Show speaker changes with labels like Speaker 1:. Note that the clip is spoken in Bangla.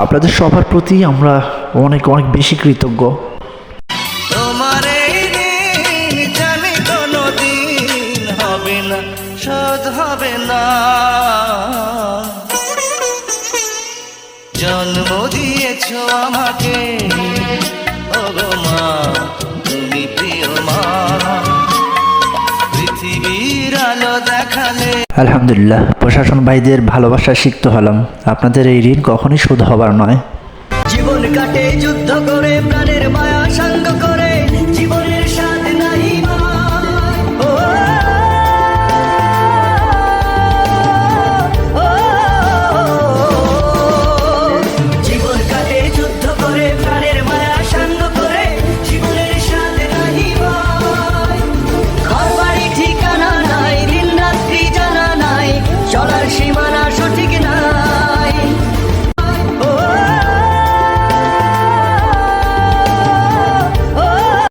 Speaker 1: আপনাদের সবার প্রতি আমরা অনেক অনেক বেশি কৃতজ্ঞ।
Speaker 2: তোমার এই ঋণ জানি কোনোদিন হবে না, শোধ হবে না। জন্ম দিয়েছো আমাকে, ওগো মা তুমি প্রিয় মা, পৃথিবীর আলো দেখালে।
Speaker 1: আলহামদুলিল্লাহ, প্রশাসন ভাইদের ভালোবাসা শিখতে হলাম। আপনাদের এই ঋণ কখনই শোধ হবার নয়।
Speaker 2: জীবন কাটে যুদ্ধ করে, প্রাণের মায়া সঙ্গ করে।